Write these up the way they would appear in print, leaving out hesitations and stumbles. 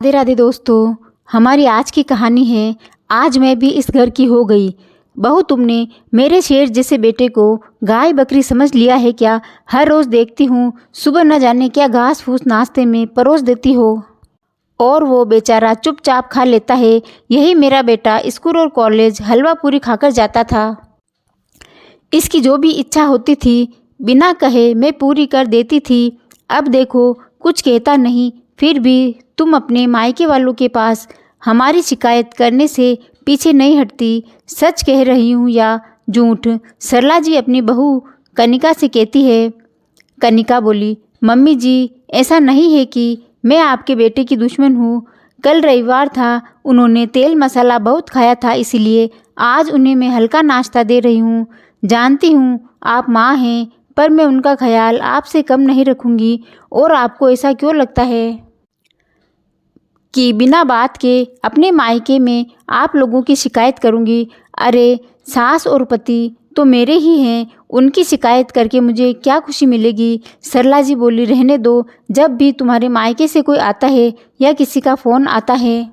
राधे राधे दोस्तों। हमारी आज की कहानी है आज मैं भी इस घर की हो गई। बहू, तुमने मेरे शेर जैसे बेटे को गाय बकरी समझ लिया है क्या? हर रोज़ देखती हूँ सुबह न जाने क्या घास फूस नाश्ते में परोस देती हो और वो बेचारा चुपचाप खा लेता है। यही मेरा बेटा स्कूल और कॉलेज हलवा पूरी खाकर जाता था। इसकी जो भी इच्छा होती थी बिना कहे मैं पूरी कर देती थी। अब देखो कुछ कहता नहीं, फिर भी तुम अपने मायके वालों के पास हमारी शिकायत करने से पीछे नहीं हटती। सच कह रही हूँ या झूठ? सरला जी अपनी बहू कनिका से कहती है। कनिका बोली, मम्मी जी, ऐसा नहीं है कि मैं आपके बेटे की दुश्मन हूँ। कल रविवार था, उन्होंने तेल मसाला बहुत खाया था, इसीलिए आज उन्हें मैं हल्का नाश्ता दे रही हूँ। जानती हूँ आप माँ हैं, पर मैं उनका ख्याल आपसे कम नहीं रखूँगी। और आपको ऐसा क्यों लगता है कि बिना बात के अपने मायके में आप लोगों की शिकायत करूँगी? अरे सास और पति तो मेरे ही हैं, उनकी शिकायत करके मुझे क्या खुशी मिलेगी? सरला जी बोली, रहने दो। जब भी तुम्हारे मायके से कोई आता है या किसी का फ़ोन आता है,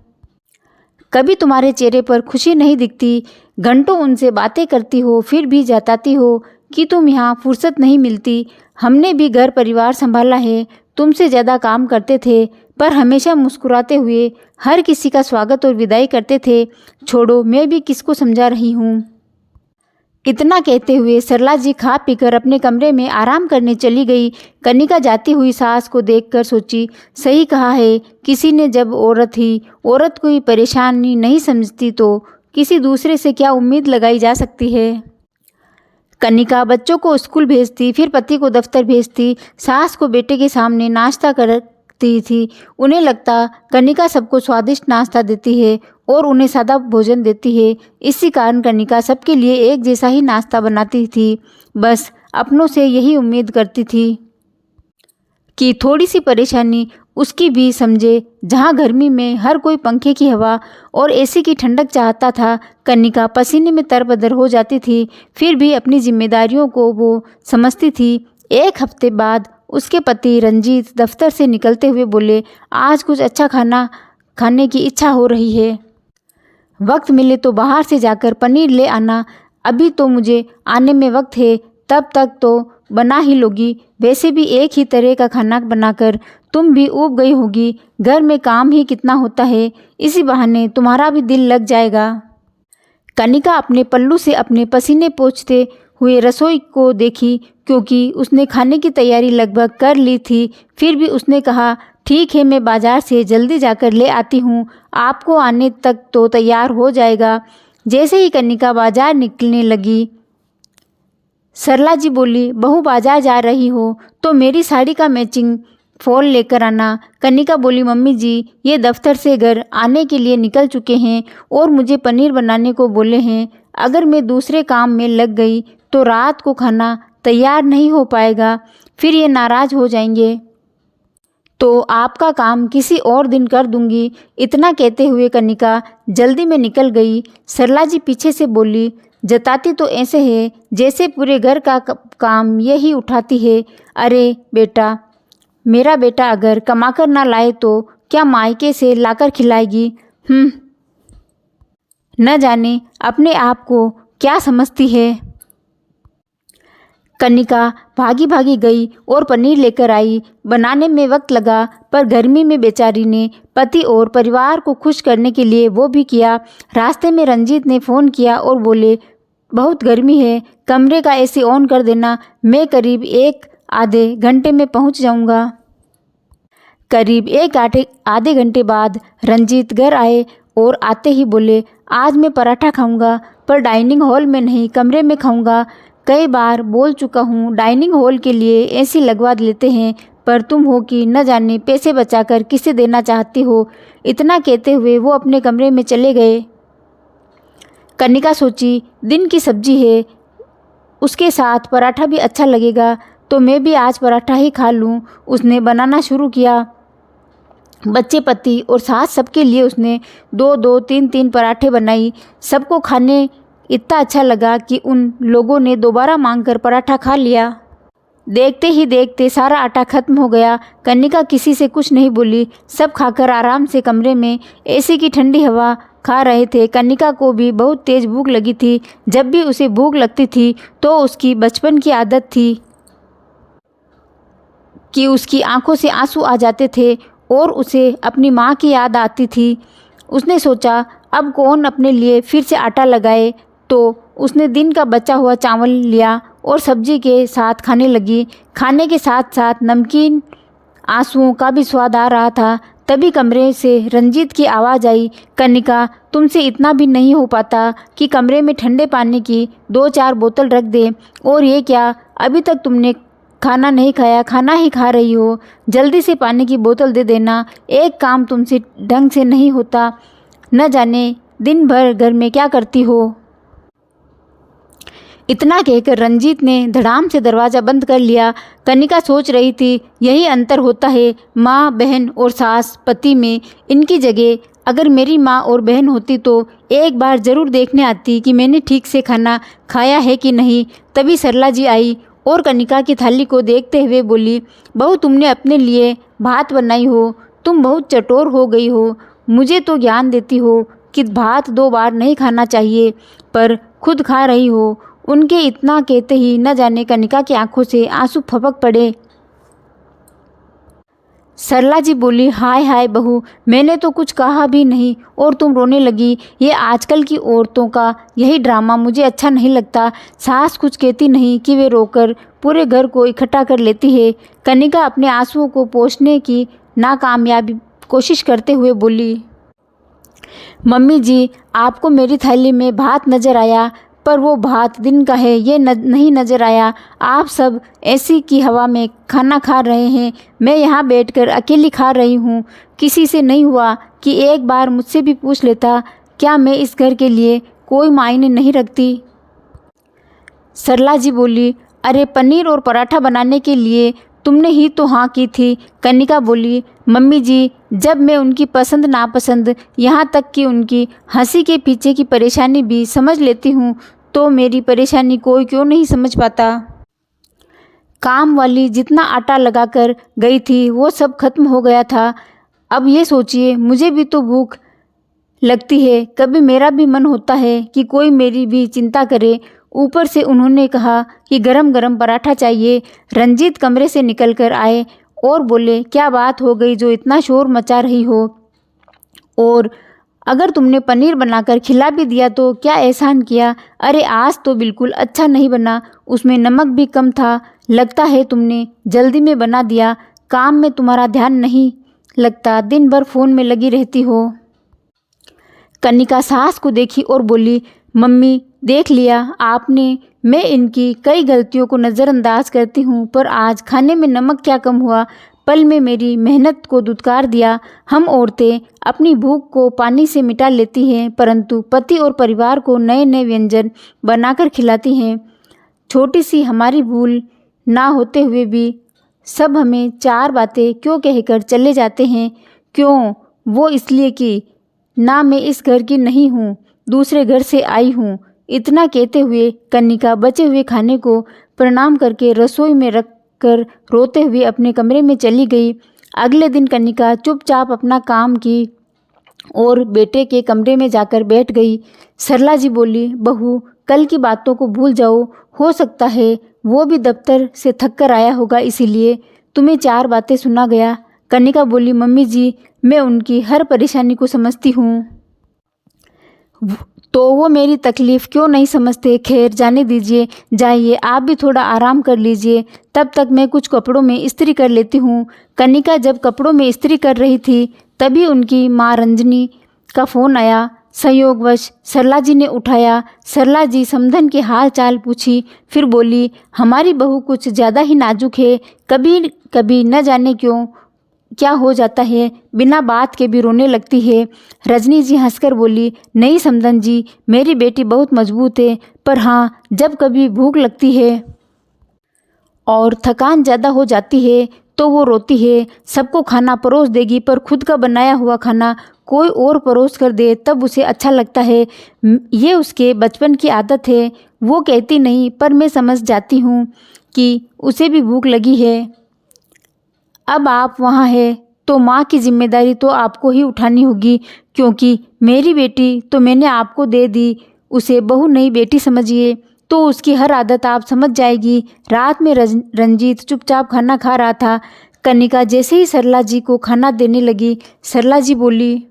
कभी तुम्हारे चेहरे पर खुशी नहीं दिखती। घंटों उनसे बातें करती हो, फिर भी जताती हो कि तुम यहाँ फुर्सत नहीं मिलती। हमने भी घर परिवार संभाला है, तुमसे ज़्यादा काम करते थे, पर हमेशा मुस्कुराते हुए हर किसी का स्वागत और विदाई करते थे। छोड़ो, मैं भी किसको समझा रही हूँ। इतना कहते हुए सरला जी खा पीकर अपने कमरे में आराम करने चली गई। कनिका जाती हुई सास को देखकर सोची, सही कहा है किसी ने, जब औरत कोई परेशानी नहीं समझती तो किसी दूसरे से क्या उम्मीद लगाई जा सकती है। कनिका बच्चों को स्कूल भेजती, फिर पति को दफ्तर भेजती, सास को बेटे के सामने नाश्ता करती थी। उन्हें लगता कनिका सबको स्वादिष्ट नाश्ता देती है और उन्हें सादा भोजन देती है। इसी कारण कनिका सबके लिए एक जैसा ही नाश्ता बनाती थी। बस अपनों से यही उम्मीद करती थी कि थोड़ी सी परेशानी उसकी भी समझे। जहाँ गर्मी में हर कोई पंखे की हवा और एसी की ठंडक चाहता था, कनिका पसीने में तरबदर हो जाती थी। फिर भी अपनी जिम्मेदारियों को वो समझती थी। एक हफ्ते बाद उसके पति रंजीत दफ्तर से निकलते हुए बोले, आज कुछ अच्छा खाना खाने की इच्छा हो रही है। वक्त मिले तो बाहर से जाकर पनीर ले आना। अभी तो मुझे आने में वक्त है, तब तक तो बना ही लोगी। वैसे भी एक ही तरह का खाना बनाकर तुम भी ऊब गई होगी। घर में काम ही कितना होता है, इसी बहाने तुम्हारा भी दिल लग जाएगा। कनिका अपने पल्लू से अपने पसीने पोंछते हुए रसोई को देखी, क्योंकि उसने खाने की तैयारी लगभग कर ली थी। फिर भी उसने कहा, ठीक है, मैं बाजार से जल्दी जाकर ले आती हूँ, आपको आने तक तो तैयार हो जाएगा। जैसे ही कनिका बाजार निकलने लगी, सरला जी बोली, बहू बाजार जा रही हो तो मेरी साड़ी का मैचिंग फॉल लेकर आना। कनिका बोली, मम्मी जी, ये दफ्तर से घर आने के लिए निकल चुके हैं और मुझे पनीर बनाने को बोले हैं। अगर मैं दूसरे काम में लग गई तो रात को खाना तैयार नहीं हो पाएगा, फिर ये नाराज़ हो जाएंगे, तो आपका काम किसी और दिन कर दूंगी। इतना कहते हुए कनिका जल्दी में निकल गई। सरला जी पीछे से बोली, जताती तो ऐसे है जैसे पूरे घर का काम यही उठाती है। अरे बेटा, मेरा बेटा अगर कमाकर ना लाए तो क्या मायके से लाकर खिलाएगी? न जाने अपने आप को क्या समझती है। कनिका भागी भागी गई और पनीर लेकर आई। बनाने में वक्त लगा, पर गर्मी में बेचारी ने पति और परिवार को खुश करने के लिए वो भी किया। रास्ते में रंजीत ने फ़ोन किया और बोले, बहुत गर्मी है, कमरे का एसी ऑन कर देना, मैं करीब एक आधे घंटे में पहुंच जाऊंगा। करीब आधे घंटे बाद रंजीत घर आए और आते ही बोले, आज मैं पराठा खाऊंगा, पर डाइनिंग हॉल में नहीं, कमरे में खाऊंगा। कई बार बोल चुका हूँ डाइनिंग हॉल के लिए एसी लगवा लेते हैं, पर तुम हो कि न जाने पैसे बचाकर किसे देना चाहती हो। इतना कहते हुए वो अपने कमरे में चले गए। कनिका सोची, दिन की सब्जी है, उसके साथ पराठा भी अच्छा लगेगा, तो मैं भी आज पराठा ही खा लूँ। उसने बनाना शुरू किया। बच्चे, पति और सास सबके लिए उसने 2-2, 3-3 पराठे बनाई। सबको खाने इतना अच्छा लगा कि उन लोगों ने दोबारा मांगकर पराठा खा लिया। देखते ही देखते सारा आटा खत्म हो गया। कनिका किसी से कुछ नहीं बोली। सब खाकर आराम से कमरे में एसी की ठंडी हवा खा रहे थे। कनिका को भी बहुत तेज़ भूख लगी थी। जब भी उसे भूख लगती थी तो उसकी बचपन की आदत थी कि उसकी आंखों से आंसू आ जाते थे और उसे अपनी माँ की याद आती थी। उसने सोचा अब कौन अपने लिए फिर से आटा लगाए, तो उसने दिन का बचा हुआ चावल लिया और सब्जी के साथ खाने लगी। खाने के साथ साथ नमकीन आंसुओं का भी स्वाद आ रहा था। तभी कमरे से रंजीत की आवाज़ आई, कनिका तुमसे इतना भी नहीं हो पाता कि कमरे में ठंडे पानी की 2-4 बोतल रख दे। और ये क्या, अभी तक तुमने खाना नहीं खाया, खाना ही खा रही हो। जल्दी से पानी की बोतल दे देना, एक काम तुमसे ढंग से नहीं होता। न जाने दिन भर घर में क्या करती हो। इतना कहकर रंजीत ने धड़ाम से दरवाज़ा बंद कर लिया। कनिका सोच रही थी, यही अंतर होता है माँ बहन और सास पति में। इनकी जगह अगर मेरी माँ और बहन होती तो एक बार ज़रूर देखने आती कि मैंने ठीक से खाना खाया है कि नहीं। तभी सरला जी आई और कनिका की थाली को देखते हुए बोली, बहू तुमने अपने लिए भात बनाई हो, तुम बहुत चटोर हो गई हो। मुझे तो ज्ञान देती हो कि भात 2 बार नहीं खाना चाहिए, पर खुद खा रही हो। उनके इतना कहते ही न जाने कनिका की आंखों से आंसू फपक पड़े। सरला जी बोली, हाय हाय बहू, मैंने तो कुछ कहा भी नहीं और तुम रोने लगी। ये आजकल की औरतों का यही ड्रामा मुझे अच्छा नहीं लगता। सास कुछ कहती नहीं कि वे रोकर पूरे घर को इकट्ठा कर लेती है। कनिका अपने आंसुओं को पोंछने की नाकामयाबी कोशिश करते हुए बोली, मम्मी जी आपको मेरी थाली में भात नज़र आया, पर वो भात दिन का है, ये नहीं नज़र आया। आप सब एसी की हवा में खाना खा रहे हैं, मैं यहाँ बैठकर अकेली खा रही हूँ। किसी से नहीं हुआ कि एक बार मुझसे भी पूछ लेता, क्या मैं इस घर के लिए कोई मायने नहीं रखती। सरला जी बोली, अरे पनीर और पराठा बनाने के लिए तुमने ही तो हाँ की थी। कनिका बोली, मम्मी जी जब मैं उनकी पसंद नापसंद, यहाँ तक कि उनकी हंसी के पीछे की परेशानी भी समझ लेती हूँ, तो मेरी परेशानी कोई क्यों नहीं समझ पाता। काम वाली जितना आटा लगाकर गई थी वो सब खत्म हो गया था। अब ये सोचिए, मुझे भी तो भूख लगती है, कभी मेरा भी मन होता है कि कोई मेरी भी चिंता करे। ऊपर से उन्होंने कहा कि गरम गरम पराठा चाहिए। रंजीत कमरे से निकलकर आए और बोले, क्या बात हो गई जो इतना शोर मचा रही हो, और अगर तुमने पनीर बनाकर खिला भी दिया तो क्या एहसान किया। अरे आज तो बिल्कुल अच्छा नहीं बना, उसमें नमक भी कम था। लगता है तुमने जल्दी में बना दिया, काम में तुम्हारा ध्यान नहीं लगता, दिन भर फ़ोन में लगी रहती हो। कनिका सास को देखी और बोली, मम्मी देख लिया आपने, मैं इनकी कई गलतियों को नज़रअंदाज करती हूँ, पर आज खाने में नमक क्या कम हुआ, पल में मेरी मेहनत को दुत्कार दिया। हम औरतें अपनी भूख को पानी से मिटा लेती हैं, परंतु पति और परिवार को नए नए व्यंजन बनाकर खिलाती हैं। छोटी सी हमारी भूल ना होते हुए भी सब हमें 4 बातें क्यों कहकर चले जाते हैं। क्यों? वो इसलिए कि ना मैं इस घर की नहीं हूँ, दूसरे घर से आई हूँ। इतना कहते हुए कनिका बचे हुए खाने को प्रणाम करके रसोई में रख कर रोते हुए अपने कमरे में चली गई। अगले दिन कनिका चुपचाप अपना काम की और बेटे के कमरे में जाकर बैठ गई। सरला जी बोली, बहू कल की बातों को भूल जाओ, हो सकता है वो भी दफ्तर से थक कर आया होगा, इसीलिए तुम्हें 4 बातें सुना गया। कनिका बोली, मम्मी जी मैं उनकी हर परेशानी को समझती हूँ, तो वो मेरी तकलीफ़ क्यों नहीं समझते। खैर जाने दीजिए, जाइए आप भी थोड़ा आराम कर लीजिए, तब तक मैं कुछ कपड़ों में इस्त्री कर लेती हूँ। कनिका जब कपड़ों में इस्त्री कर रही थी तभी उनकी माँ रंजनी का फ़ोन आया। संयोगवश सरला जी ने उठाया। सरला जी समधन के हाल चाल पूछी, फिर बोली, हमारी बहू कुछ ज़्यादा ही नाजुक है, कभी कभी न जाने क्यों क्या हो जाता है, बिना बात के भी रोने लगती है। रजनी जी हंसकर बोली, नहीं समधन जी, मेरी बेटी बहुत मजबूत है, पर हाँ जब कभी भूख लगती है और थकान ज़्यादा हो जाती है तो वो रोती है। सबको खाना परोस देगी, पर खुद का बनाया हुआ खाना कोई और परोस कर दे तब उसे अच्छा लगता है। ये उसके बचपन की आदत है। वो कहती नहीं, पर मैं समझ जाती हूँ कि उसे भी भूख लगी है। अब आप वहाँ हैं तो माँ की जिम्मेदारी तो आपको ही उठानी होगी, क्योंकि मेरी बेटी तो मैंने आपको दे दी। उसे बहू नहीं बेटी समझिए तो उसकी हर आदत आप समझ जाएगी। रात में रंजीत चुपचाप खाना खा रहा था। कनिका जैसे ही सरला जी को खाना देने लगी, सरला जी बोली,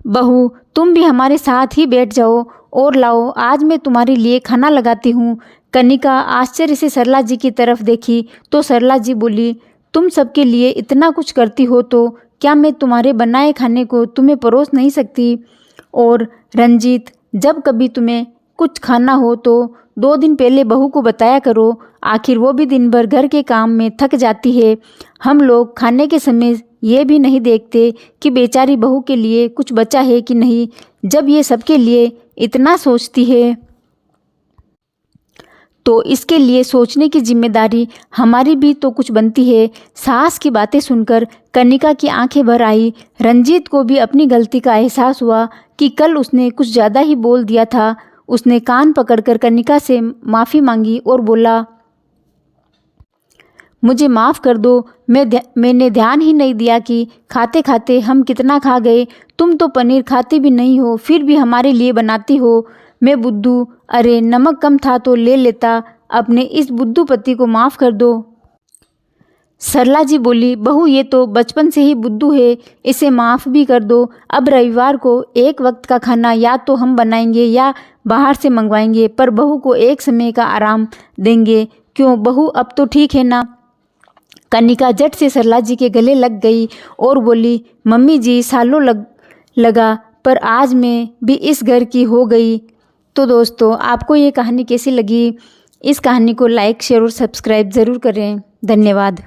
बहू तुम भी हमारे साथ ही बैठ जाओ और लाओ, आज मैं तुम्हारे लिए खाना लगाती हूँ। कनिका आश्चर्य से सरला जी की तरफ देखी तो सरला जी बोली, तुम सबके लिए इतना कुछ करती हो तो क्या मैं तुम्हारे बनाए खाने को तुम्हें परोस नहीं सकती? और रंजीत, जब कभी तुम्हें कुछ खाना हो तो 2 दिन पहले बहू को बताया करो, आखिर वो भी दिन भर घर के काम में थक जाती है। हम लोग खाने के समय ये भी नहीं देखते कि बेचारी बहू के लिए कुछ बचा है कि नहीं। जब ये सबके लिए इतना सोचती है तो इसके लिए सोचने की जिम्मेदारी हमारी भी तो कुछ बनती है। सास की बातें सुनकर कनिका की आंखें भर आई। रंजीत को भी अपनी गलती का एहसास हुआ कि कल उसने कुछ ज़्यादा ही बोल दिया था। उसने कान पकड़कर कनिका से माफ़ी मांगी और बोला, मुझे माफ़ कर दो, मैंने ध्यान ही नहीं दिया कि खाते खाते हम कितना खा गए। तुम तो पनीर खाती भी नहीं हो, फिर भी हमारे लिए बनाती हो। मैं बुद्धू, अरे नमक कम था तो ले लेता, अपने इस बुद्धू पति को माफ़ कर दो। सरला जी बोली, बहू ये तो बचपन से ही बुद्धू है, इसे माफ़ भी कर दो। अब रविवार को एक वक्त का खाना या तो हम बनाएंगे या बाहर से मंगवाएंगे, पर बहू को एक समय का आराम देंगे। क्यों बहू, अब तो ठीक है ना? कनिका झट से सरला जी के गले लग गई और बोली, मम्मी जी सालों लगा, पर आज मैं भी इस घर की हो गई। तो दोस्तों, आपको ये कहानी कैसी लगी? इस कहानी को लाइक, शेयर और सब्सक्राइब ज़रूर करें। धन्यवाद।